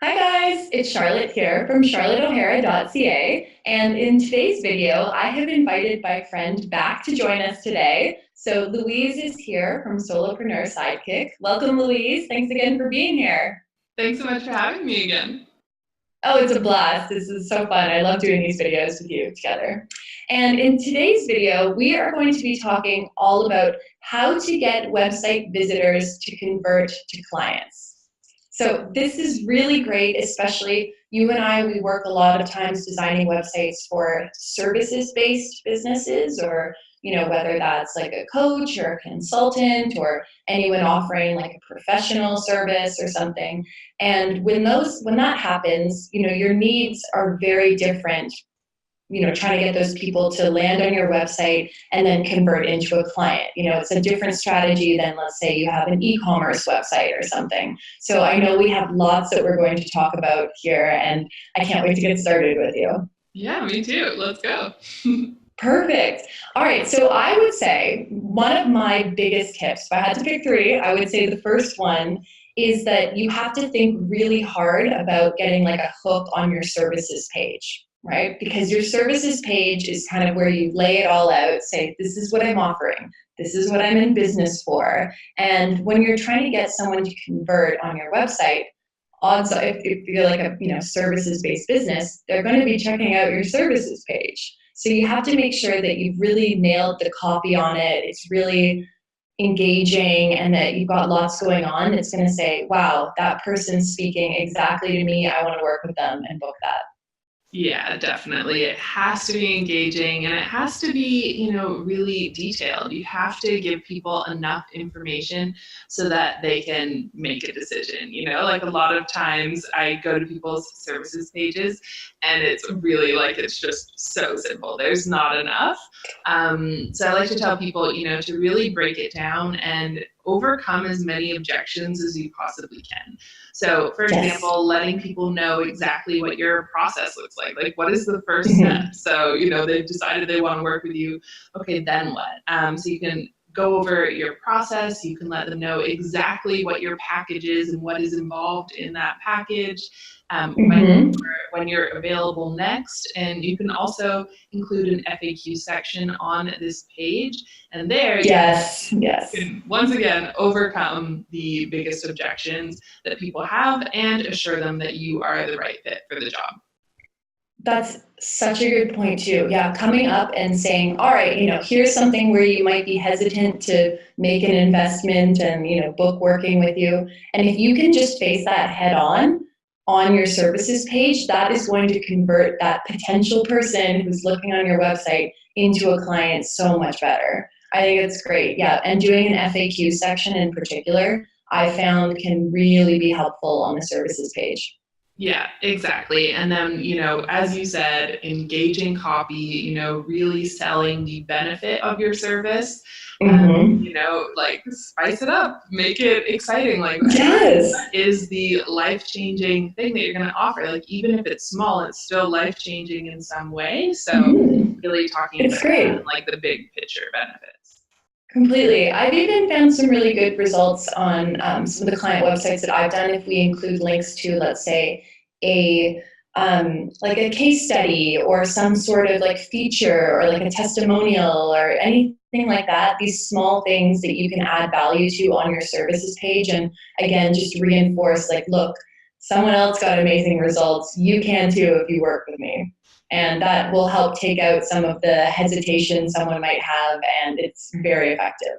Hi guys, it's Charlotte here from charlotteohara.ca, and in today's video, I have invited my friend back to join us today. So Louise is here from Solopreneur Sidekick. Welcome, Louise. Thanks again for being here. Thanks so much for having me again. Oh, it's a blast. This is so fun. I love doing these videos with you together. And in today's video, we are going to be talking all about how to get website visitors to convert to clients. So this is really great, especially you and I, we work a lot of times designing websites for services-based businesses, or whether that's like a coach or a consultant or anyone offering like a professional service or something. And when that happens, your needs are very different, trying to get those people to land on your website and then convert into a client. It's a different strategy than, let's say, you have an e-commerce website or something. So I know we have lots that we're going to talk about here, and I can't wait to get started with you. Yeah, me too. Let's go. Perfect. All right. So I would say one of my biggest tips, if I had to pick three, I would say the first one is that you have to think really hard about getting like a hook on your services page, right? Because your services page is kind of where you lay it all out, say, this is what I'm offering. This is what I'm in business for. And when you're trying to get someone to convert on your website, odds are, if you're like a services-based business, they're going to be checking out your services page. So you have to make sure that you've really nailed the copy on it. It's really engaging and that you've got lots going on. It's going to say, wow, that person's speaking exactly to me. I want to work with them and book that. Yeah, definitely. It has to be engaging and it has to be, really detailed. You have to give people enough information so that they can make a decision. Like a lot of times I go to people's services pages and it's really like it's just so simple. There's not enough. So I like to tell people, to really break it down and overcome as many objections as you possibly can. So, for Yes. example, letting people know exactly what your process looks like. Like, what is the first Mhm. step? So, they've decided they want to work with you. Okay, then what? So you can go over your process. You can let them know exactly what your package is and what is involved in that package. Mhm. When you're available next, and you can also include an FAQ section on this page. And there you Yes. Yes. can once again overcome the biggest objections that people have and assure them that you are the right fit for the job. That's such a good point too. Yeah, coming up and saying, all right, here's something where you might be hesitant to make an investment and, book working with you. And if you can just face that head on your services page, that is going to convert that potential person who's looking on your website into a client so much better. I think it's great. Yeah, and doing an FAQ section in particular, I found can really be helpful on the services page. Yeah, exactly. And then, as you said, engaging copy, really selling the benefit of your service. Mm-hmm. Like spice it up, make it exciting. Like, Yes. is the life-changing thing that you're going to offer? Like, even if it's small, it's still life-changing in some way. So, Mhm. really talking It's about that, great. like the big picture benefits. Completely. I've even found some really good results on some of the client websites that I've done. If we include links to, let's say, a like a case study or some sort of like feature or like a testimonial or anything like that, these small things that you can add value to on your services page, and again, just reinforce like, look, someone else got amazing results. You can too if you work with me. And that will help take out some of the hesitation someone might have, and it's very effective.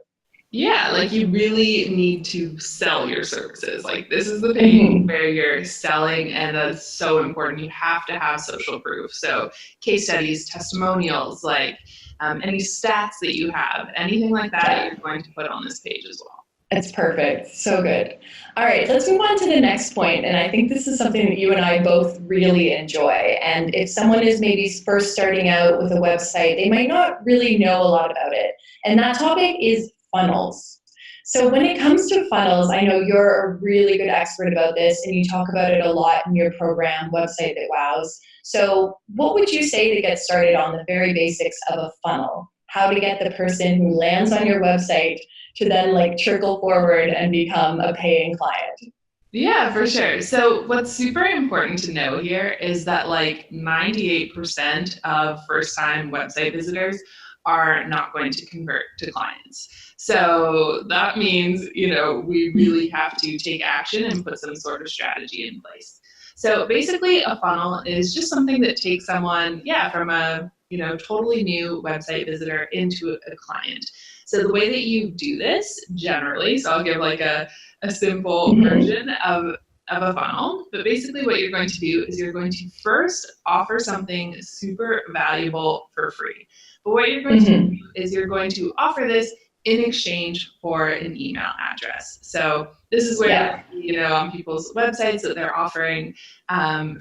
Yeah, like you really need to sell your services. Like this is the page Mhm. where you're selling, and that's so important. You have to have social proof. So case studies, testimonials, like any stats that you have, anything like that, Yeah, you're going to put on this page as well. it's perfect. So good. All right, let's move on to the next point. And I think this is something that you and I both really enjoy. And if someone is maybe first starting out with a website, they might not really know a lot about it. And that topic is funnels. So when it comes to funnels, I know you're a really good expert about this and you talk about it a lot in your program, Website That Wows. So what would you say to get started on the very basics of a funnel? How to get the person who lands on your website to then like trickle forward and become a paying client? Yeah, for sure. So what's super important to know here is that like 98% of first-time website visitors are not going to convert to clients. So that means, we really have to take action and put some sort of strategy in place. So basically a funnel is just something that takes someone, from a, totally new website visitor into a client. So the way that you do this generally, so I'll give like a simple version of a funnel. But basically what you're going to do is you're going to first offer something super valuable for free. But what you're going to do is you're going to offer this in exchange for an email address. So this is where, on people's websites that they're offering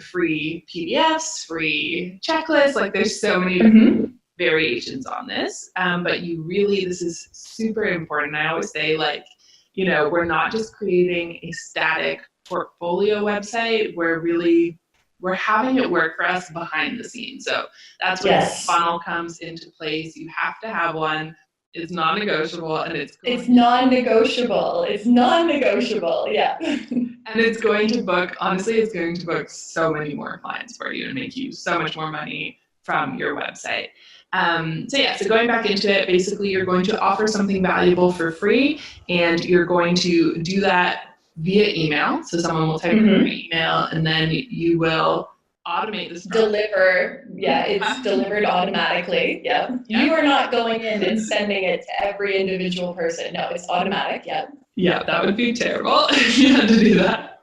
free PDFs, free checklists, like there's so many different variations on this. But this is super important. I always say we're not just creating a static portfolio website, we're having it work for us behind the scenes. So that's where the funnel comes into place. You have to have one. It's non-negotiable, and it's non-negotiable. It's non-negotiable. Yeah. And it's going to book so many more clients for you and make you so much more money from your website. So going back into it, basically you're going to offer something valuable for free, and you're going to do that via email. So someone will type in your email, and then you will automate this process. Deliver. Yeah, it's delivered automatically. Yeah. You are not going in and sending it to every individual person. No, it's automatic. Yeah. Yeah, that would be terrible if you had to do that.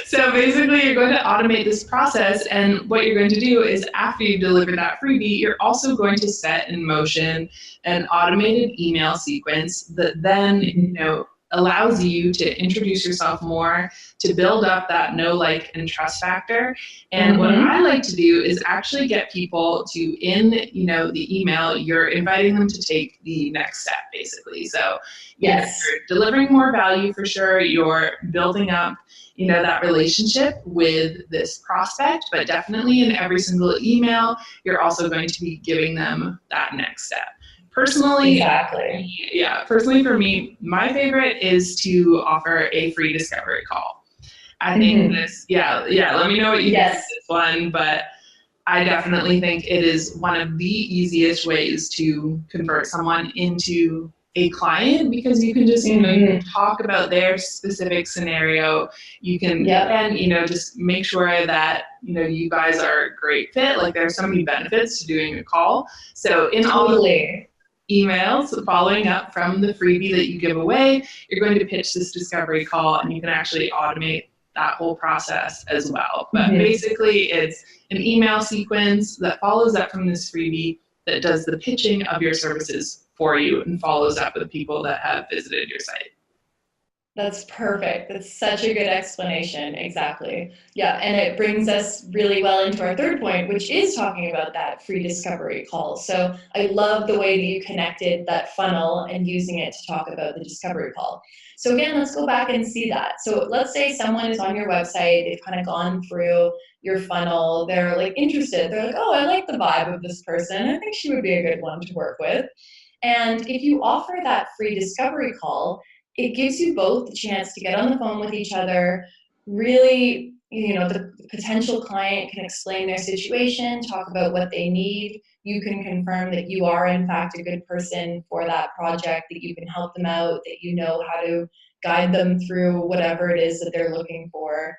So basically you're going to automate this process, and what you're going to do is after you deliver that freebie, you're also going to set in motion an automated email sequence that then, allows you to introduce yourself more, to build up that know, like, and trust factor. And what I like to do is actually get people to, in the email, you're inviting them to take the next step, basically. So you're delivering more value for sure. You're building up, that relationship with this prospect, but definitely in every single email, you're also going to be giving them that next step. Personally, personally for me, my favorite is to offer a free discovery call. I think this, let me know what you think of this one, but I definitely think it is one of the easiest ways to convert someone into a client, because you can just, you can talk about their specific scenario. You can, just make sure that, you guys are a great fit. Like there's so many benefits to doing a call. So in all emails following up from the freebie that you give away, you're going to pitch this discovery call, and you can actually automate that whole process as well. But basically it's an email sequence that follows up from this freebie that does the pitching of your services for you and follows up with people that have visited your site. That's perfect. That's such a good explanation. Exactly. Yeah, and it brings us really well into our third point, which is talking about that free discovery call. So I love the way that you connected that funnel and using it to talk about the discovery call. So again, let's go back and see that. So let's say someone is on your website, they've kind of gone through your funnel, they're like interested, they're like, oh, I like the vibe of this person, I think she would be a good one to work with. And if you offer that free discovery call, it gives you both the chance to get on the phone with each other, really, the potential client can explain their situation, talk about what they need. You can confirm that you are in fact a good person for that project, that you can help them out, that you know how to guide them through whatever it is that they're looking for.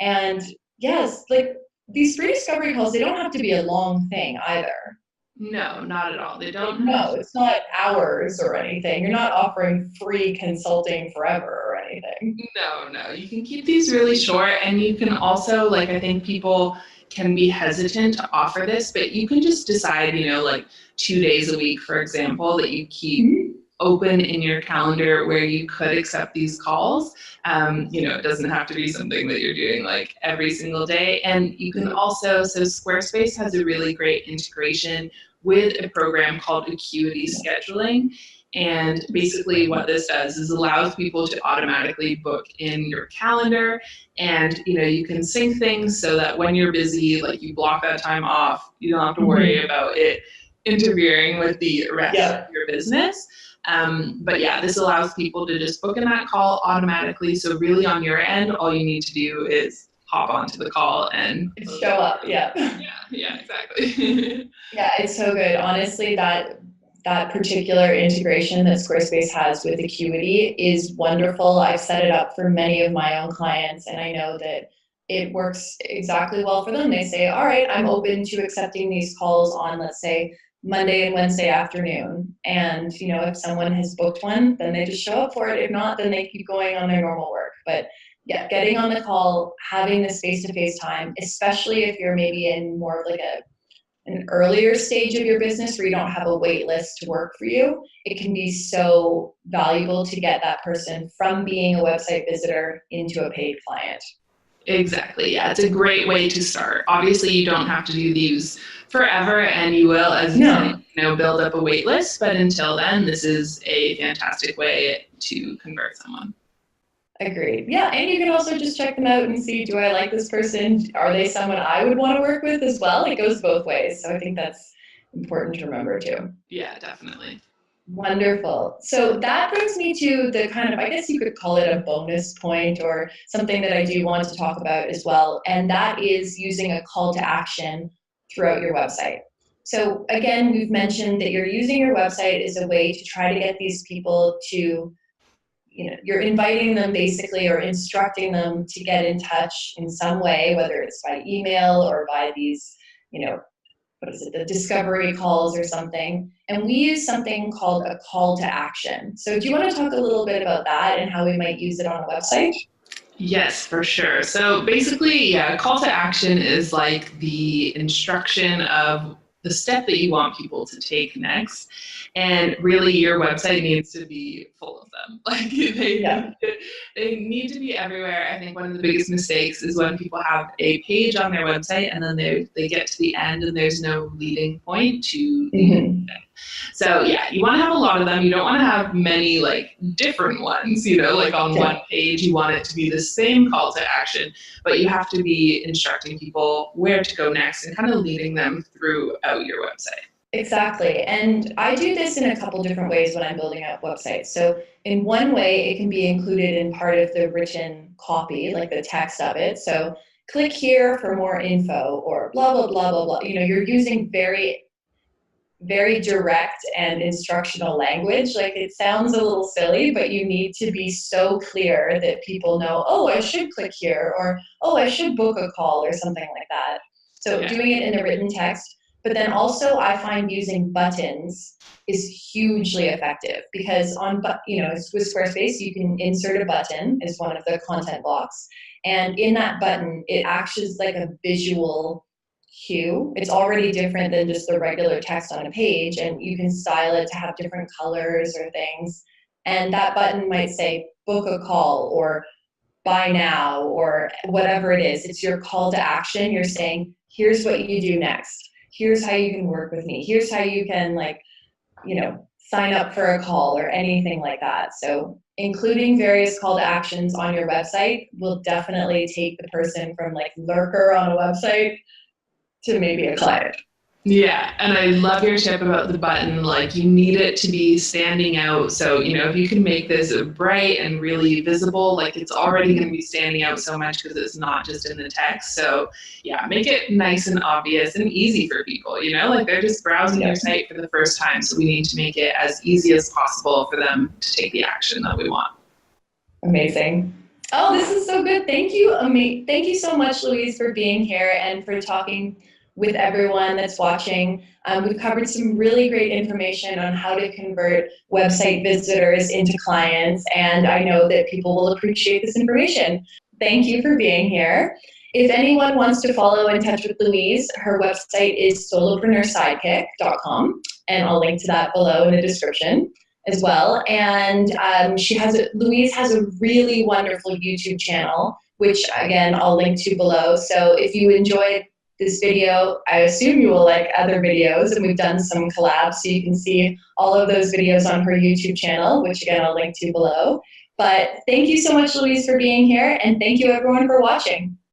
And yes, like these free discovery calls, they don't have to be a long thing either. No, not at all. They don't. No, it's not hours or anything. You're not offering free consulting forever or anything. No. You can keep these really short, and you can also, I think people can be hesitant to offer this, but you can just decide, 2 days a week, for example, that you keep open in your calendar where you could accept these calls. It doesn't have to be something that you're doing every single day. And you can also, so Squarespace has a really great integration with a program called Acuity Scheduling. And basically what this does is allows people to automatically book in your calendar, and you can sync things so that when you're busy, you block that time off, you don't have to worry about it interfering with the rest of your business. But yeah, this allows people to just book in that call automatically. So really on your end, all you need to do is hop onto the call and show up. Yeah. Yeah, exactly. Yeah, it's so good. Honestly, that particular integration that Squarespace has with Acuity is wonderful. I've set it up for many of my own clients, and I know that it works exactly well for them. They say, all right, I'm open to accepting these calls on, let's say, Monday and Wednesday afternoon. And, if someone has booked one, then they just show up for it. If not, then they keep going on their normal work. But yeah, getting on the call, having this face-to-face time, especially if you're maybe in more of like an earlier stage of your business where you don't have a wait list to work for you, it can be so valuable to get that person from being a website visitor into a paid client. Exactly. Yeah, it's a great way to start. Obviously, you don't have to do these forever, and you will, as you say, build up a wait list. But until then, this is a fantastic way to convert someone. Agreed. Yeah, and you can also just check them out and see, do I like this person? Are they someone I would want to work with as well? It goes both ways. So I think that's important to remember too. Yeah, definitely. Wonderful. So that brings me to the kind of, I guess you could call it a bonus point or something that I do want to talk about as well. And that is using a call to action throughout your website. So again, we've mentioned that you're using your website as a way to try to get these people to, you're inviting them basically or instructing them to get in touch in some way, whether it's by email or by these, the discovery calls or something. And we use something called a call to action. So do you want to talk a little bit about that and how we might use it on a website? Yes, for sure. So basically, yeah, call to action is like the instruction of the step that you want people to take next. And really, your website needs to be full of them. Like they need to be everywhere. I think one of the biggest mistakes is when people have a page on their website and then they get to the end and there's no leading point to the end. So yeah, you want to have a lot of them. You don't want to have many like different ones, like on one page, you want it to be the same call to action, but you have to be instructing people where to go next and kind of leading them throughout your website. Exactly. And I do this in a couple different ways when I'm building out websites. So in one way, it can be included in part of the written copy, like the text of it. So click here for more info or blah, blah, blah, blah, blah. You're using very, very direct and instructional language. Like it sounds a little silly, but you need to be so clear that people know, oh, I should click here, or, oh, I should book a call or something like that. So doing it in the written text. But then also I find using buttons is hugely effective because with Squarespace, you can insert a button as one of the content blocks. And in that button, it acts as like a visual cue. It's already different than just the regular text on a page, and you can style it to have different colors or things. And that button might say book a call or buy now or whatever it is. It's your call to action. You're saying, here's what you do next. Here's how you can work with me. Here's how you can sign up for a call or anything like that. So including various call to actions on your website will definitely take the person from like lurker on a website to maybe a client. Yeah, and I love your tip about the button. Like you need it to be standing out. So, if you can make this bright and really visible, like it's already going to be standing out so much because it's not just in the text. So yeah, make it nice and obvious and easy for people, like they're just browsing your site for the first time. So we need to make it as easy as possible for them to take the action that we want. Amazing. Oh, this is so good. Thank you. Thank you so much, Louise, for being here and for talking with everyone that's watching. We've covered some really great information on how to convert website visitors into clients, and I know that people will appreciate this information. Thank you for being here. If anyone wants to follow in touch with Louise, her website is solopreneursidekick.com, and I'll link to that below in the description as well. And Louise has a really wonderful YouTube channel, which again, I'll link to below. So if you enjoyed this video, I assume you will like other videos, and we've done some collabs, so you can see all of those videos on her YouTube channel, which again, I'll link to below. But thank you so much, Louise, for being here, and thank you everyone for watching.